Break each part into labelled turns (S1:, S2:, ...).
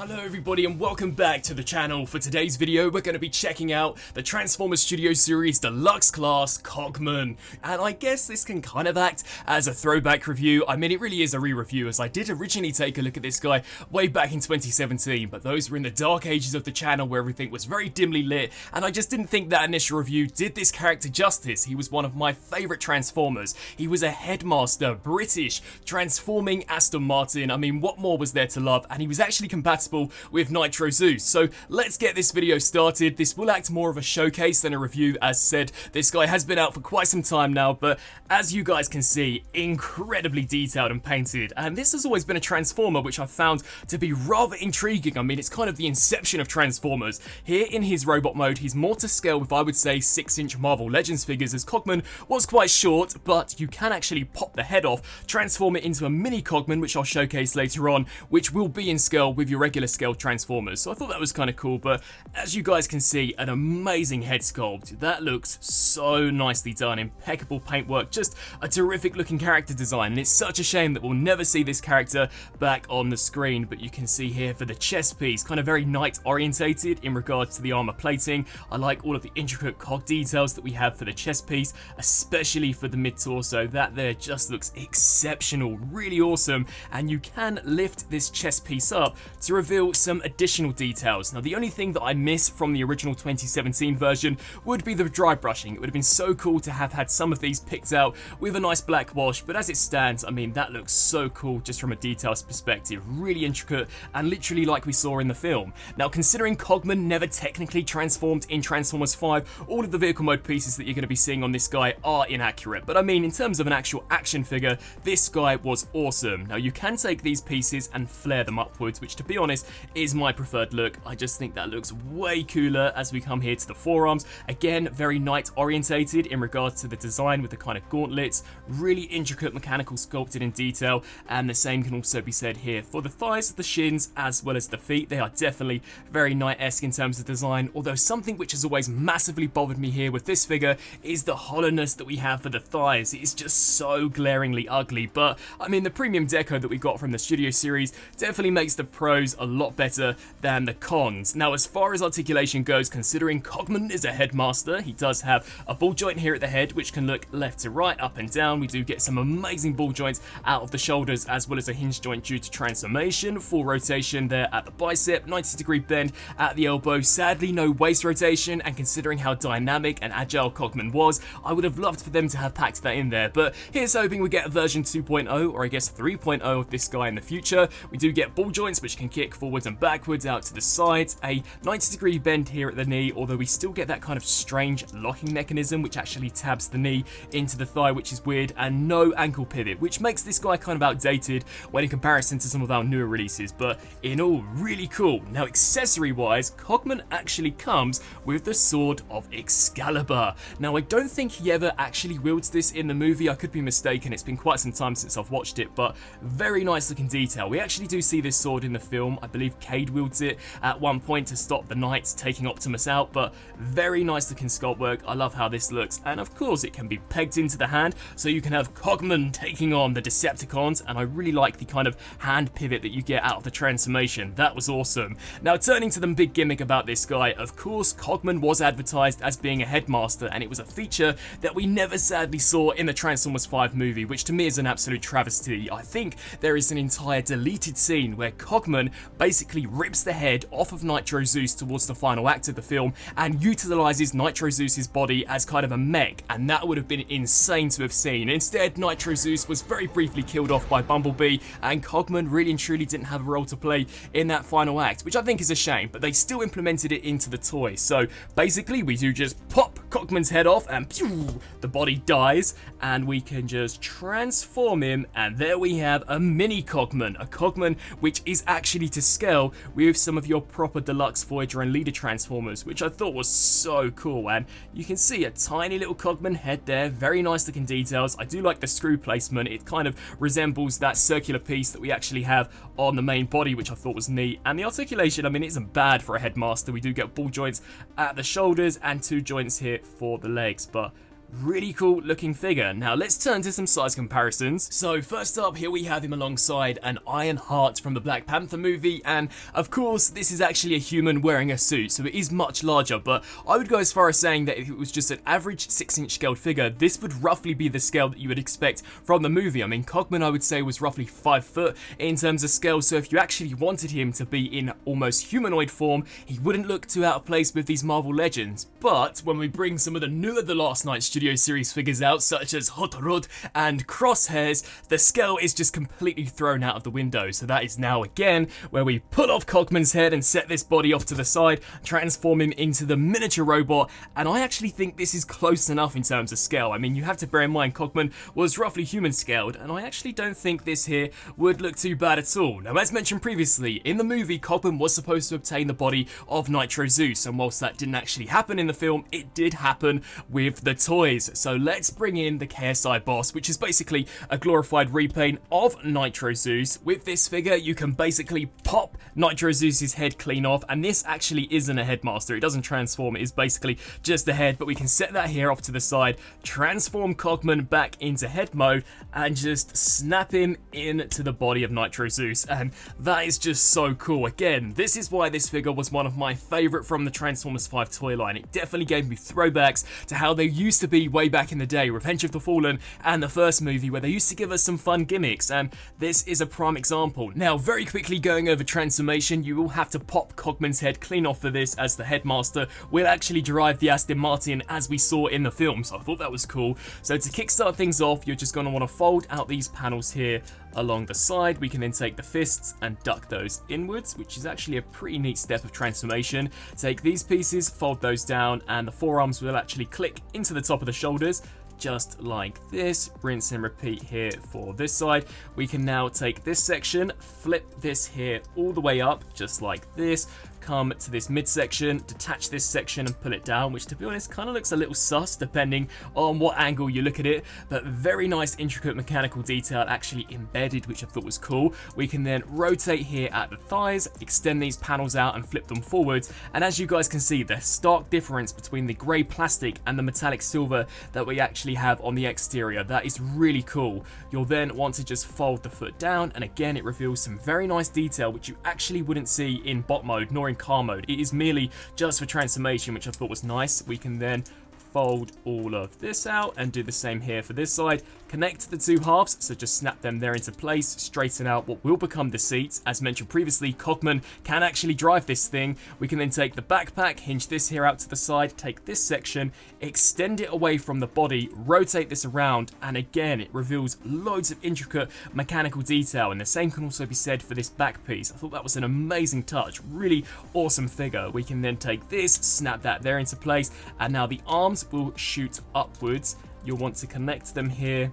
S1: Hello everybody and welcome back to the channel. For today's video we're going to be checking out the Transformers Studio Series Deluxe class Cogman. And I guess this can kind of act as a throwback review. I mean, it really is a re-review, as I did originally take a look at this guy way back in 2017, but those were in the dark ages of the channel where everything was very dimly lit, and I just didn't think that initial review did this character justice. He was one of my favourite Transformers. He was a Headmaster, British, transforming Aston Martin. I mean, what more was there to love? And he was actually compatible with Nitro Zeus. So let's get this video started. This will act more of a showcase than a review. As said, this guy has been out for quite some time now, but as you guys can see, incredibly detailed and painted. And this has always been a Transformer which I found to be rather intriguing. I mean, it's kind of the inception of Transformers. Here in his robot mode, he's more to scale with, I would say, 6-inch Marvel Legends figures, as Cogman was quite short, but you can actually pop the head off, transform it into a mini Cogman, which I'll showcase later on, which will be in scale with your regular scale Transformers. So I thought that was kind of cool, but as you guys can see, an amazing head sculpt. That looks so nicely done, impeccable paintwork, just a terrific looking character design, and it's such a shame that we'll never see this character back on the screen. But you can see here for the chest piece, kind of very knight orientated in regards to the armor plating. I like all of the intricate cog details that we have for the chest piece, especially for the mid torso. That there just looks exceptional, really awesome, and you can lift this chest piece up to reveal some additional details. Now, the only thing that I miss from the original 2017 version would be the dry brushing. It would have been so cool to have had some of these picked out with a nice black wash, but as it stands, I mean, that looks so cool just from a details perspective. Really intricate and literally like we saw in the film. Now, considering Cogman never technically transformed in Transformers 5, all of the vehicle mode pieces that you're going to be seeing on this guy are inaccurate. But I mean, in terms of an actual action figure, this guy was awesome. Now, you can take these pieces and flare them upwards, which to be honest is my preferred look. I just think that looks way cooler as we come here to the forearms. Again, very knight orientated in regards to the design with the kind of gauntlets, really intricate mechanical sculpted in detail, and the same can also be said here for the thighs, the shins, as well as the feet. They are definitely very knight-esque in terms of design, although something which has always massively bothered me here with this figure is the hollowness that we have for the thighs. It is just so glaringly ugly, but I mean, the premium deco that we got from the Studio Series definitely makes the pros a lot better than the cons. Now, as far as articulation goes, considering Cogman is a Headmaster, he does have a ball joint here at the head which can look left to right, up and down. We do get some amazing ball joints out of the shoulders, as well as a hinge joint due to transformation, full rotation there at the bicep, 90-degree bend at the elbow. Sadly, no waist rotation, and considering how dynamic and agile Cogman was, I would have loved for them to have packed that in there. But here's hoping we get a version 2.0, or I guess 3.0 of this guy in the future. We do get ball joints which can kick forwards and backwards out to the sides, a 90-degree bend here at the knee, although we still get that kind of strange locking mechanism which actually tabs the knee into the thigh, which is weird, and no ankle pivot, which makes this guy kind of outdated when in comparison to some of our newer releases, but in all, really cool. Now, accessory wise, Cogman actually comes with the Sword of Excalibur. Now, I don't think he ever actually wields this in the movie. I could be mistaken, it's been quite some time since I've watched it, but very nice looking detail. We actually do see this sword in the film. I believe Cade wields it at one point to stop the Knights taking Optimus out, but very nice looking sculpt work. I love how this looks, and of course it can be pegged into the hand, so you can have Cogman taking on the Decepticons, and I really like the kind of hand pivot that you get out of the transformation. That was awesome. Now, turning to the big gimmick about this guy, of course Cogman was advertised as being a Headmaster, and it was a feature that we never sadly saw in the Transformers 5 movie, which to me is an absolute travesty. I think there is an entire deleted scene where Cogman basically rips the head off of Nitro Zeus towards the final act of the film and utilizes Nitro Zeus's body as kind of a mech, and that would have been insane to have seen. Instead, Nitro Zeus was very briefly killed off by Bumblebee, and Cogman really and truly didn't have a role to play in that final act, which I think is a shame, but they still implemented it into the toy. So basically, we do just pop Cogman's head off and pew, the body dies, and we can just transform him, and there we have a mini Cogman, a Cogman which is actually to scale with some of your proper Deluxe Voyager and Leader Transformers, which I thought was so cool. And you can see a tiny little Cogman head there, very nice looking details. I do like the screw placement. It kind of resembles that circular piece that we actually have on the main body, which I thought was neat. And the articulation, I mean, it isn't bad for a Headmaster. We do get ball joints at the shoulders and 2 joints here for the legs, but Really cool looking figure. Now let's turn to some size comparisons. So first up, here we have him alongside an Iron Heart from the Black Panther movie, and of course this is actually a human wearing a suit, so it is much larger, but I would go as far as saying that if it was just an average 6-inch scaled figure, this would roughly be the scale that you would expect from the movie. I mean, Cogman I would say was roughly 5 foot in terms of scale, so if you actually wanted him to be in almost humanoid form, he wouldn't look too out of place with these Marvel legends. But when we bring some of the newer The Last Night Studio Series figures out, such as Hot Rod and Crosshairs, the scale is just completely thrown out of the window. So that is now again where we pull off Cogman's head and set this body off to the side, transform him into the miniature robot, and I actually think this is close enough in terms of scale. I mean, you have to bear in mind Cogman was roughly human scaled, and I actually don't think this here would look too bad at all. Now, as mentioned previously, in the movie, Cogman was supposed to obtain the body of Nitro Zeus, and whilst that didn't actually happen in the film, it did happen with the toys. So let's bring in the KSI boss, which is basically a glorified repaint of Nitro Zeus. With this figure, you can basically pop Nitro Zeus's head clean off, and this actually isn't a Headmaster. It doesn't transform, it is basically just the head, but we can set that here off to the side, transform Cogman back into head mode, and just snap him into the body of Nitro Zeus, and that is just so cool. Again, this is why this figure was one of my favourite from the Transformers 5 toy line. It definitely gave me throwbacks to how they used to be way back in the day, Revenge of the Fallen and the first movie, where they used to give us some fun gimmicks, and this is a prime example. Now, very quickly going over transformation, you will have to pop Cogman's head clean off for this, as the Headmaster will actually derive the Aston Martin as we saw in the film, so I thought that was cool. So to kickstart things off, you're just going to want to fold out these panels here along the side. We can then take the fists and duck those inwards, which is actually a pretty neat step of transformation. Take these pieces, fold those down, and the forearms will actually click into the top of the shoulders, just like this. Rinse and repeat here for this side. We can now take this section, flip this here all the way up, just like this. Come to this midsection, detach this section and pull it down, which to be honest kind of looks a little sus depending on what angle you look at it, but very nice intricate mechanical detail actually embedded, which I thought was cool. We can then rotate here at the thighs, extend these panels out and flip them forwards, and as you guys can see, the stark difference between the grey plastic and the metallic silver that we actually have on the exterior, that is really cool. You'll then want to just fold the foot down, and again it reveals some very nice detail which you actually wouldn't see in bot mode nor in car mode. It is merely just for transformation, which I thought was nice. We can then fold all of this out and do the same here for this side. Connect the two halves, so just snap them there into place, straighten out what will become the seats. As mentioned previously, Cogman can actually drive this thing. We can then take the backpack, hinge this here out to the side, take this section, extend it away from the body, rotate this around, and again it reveals loads of intricate mechanical detail, and the same can also be said for this back piece. I thought that was an amazing touch, really awesome figure. We can then take this, snap that there into place, and now the arms will shoot upwards. You'll want to connect them here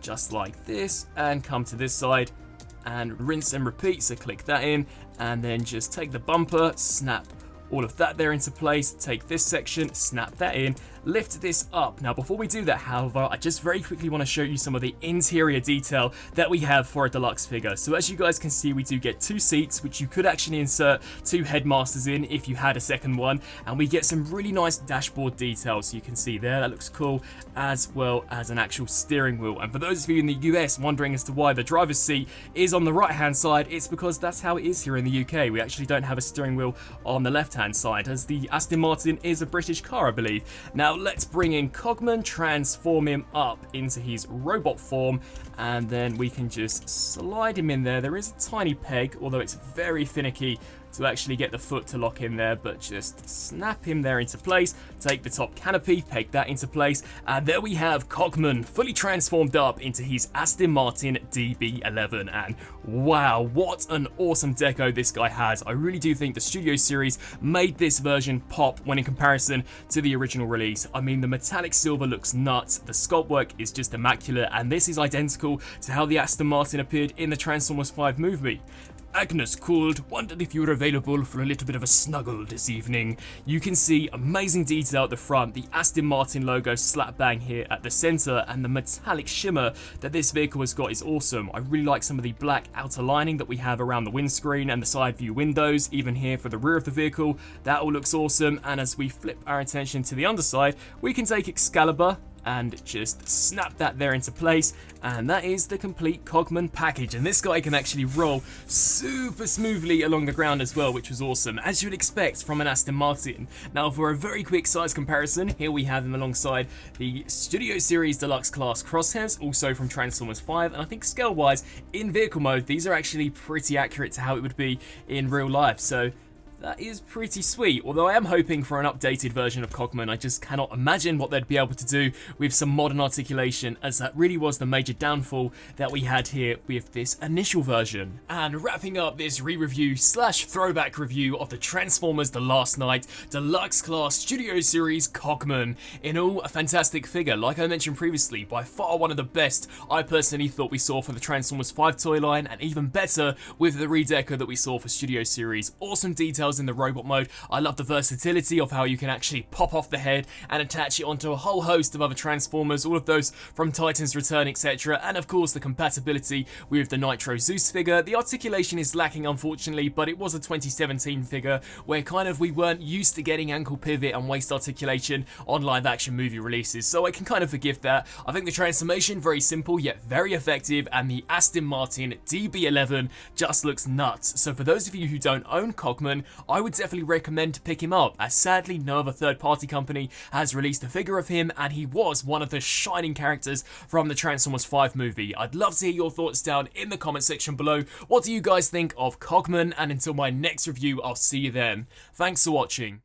S1: just like this and come to this side and rinse and repeat, so click that in and then just take the bumper, snap all of that there into place, take this section, snap that in, lift this up. Now before we do that, however, I just very quickly want to show you some of the interior detail that we have for a deluxe figure. So as you guys can see, we do get two seats, which you could actually insert two Headmasters in if you had a second one, and we get some really nice dashboard details. So you can see there, that looks cool, as well as an actual steering wheel. And for those of you in the US wondering as to why the driver's seat is on the right hand side, it's because that's how it is here in the UK. We actually don't have a steering wheel on the left hand side, as the Aston Martin is a British car, I believe. Now let's bring in Cogman, transform him up into his robot form, and then we can just slide him in there. There is a tiny peg, although it's very finicky to actually get the foot to lock in there, but just snap him there into place, take the top canopy, peg that into place, and there we have Cogman fully transformed up into his Aston Martin DB11, and wow, what an awesome deco this guy has. I really do think the Studio Series made this version pop when in comparison to the original release. I mean, the metallic silver looks nuts, the sculpt work is just immaculate, and this is identical to how the Aston Martin appeared in the Transformers 5 movie. Agnes called, wondered if you were available for a little bit of a snuggle this evening. You can see amazing detail at the front, the Aston Martin logo slap bang here at the center, and the metallic shimmer that this vehicle has got is awesome. I really like some of the black outer lining that we have around the windscreen and the side view windows, even here for the rear of the vehicle. That all looks awesome, and as we flip our attention to the underside, we can take Excalibur and just snap that there into place, and that is the complete Cogman package. And this guy can actually roll super smoothly along the ground as well, which was awesome, as you would expect from an Aston Martin. Now, for a very quick size comparison, here we have them alongside the Studio Series Deluxe Class crosshairs, also from Transformers 5, and I think scale-wise, in vehicle mode, these are actually pretty accurate to how it would be in real life, so that is pretty sweet, although I am hoping for an updated version of Cogman. I just cannot imagine what they'd be able to do with some modern articulation, as that really was the major downfall that we had here with this initial version. And wrapping up this re-review slash throwback review of the Transformers The Last Knight Deluxe Class Studio Series Cogman. In all, a fantastic figure, like I mentioned previously, by far one of the best I personally thought we saw for the Transformers 5 toy line, and even better with the redeco that we saw for Studio Series. Awesome details in the robot mode. I love the versatility of how you can actually pop off the head and attach it onto a whole host of other Transformers, all of those from Titan's Return, etc. And of course the compatibility with the Nitro Zeus figure. The articulation is lacking, unfortunately, but it was a 2017 figure where we weren't used to getting ankle pivot and waist articulation on live action movie releases, so I can kind of forgive that. I think the transformation, very simple yet very effective, and the Aston Martin DB11 just looks nuts. So for those of you who don't own Cogman, I would definitely recommend to pick him up, as sadly no other third-party company has released a figure of him, and he was one of the shining characters from the Transformers 5 movie. I'd love to hear your thoughts down in the comment section below. What do you guys think of Cogman? And until my next review, I'll see you then. Thanks for watching.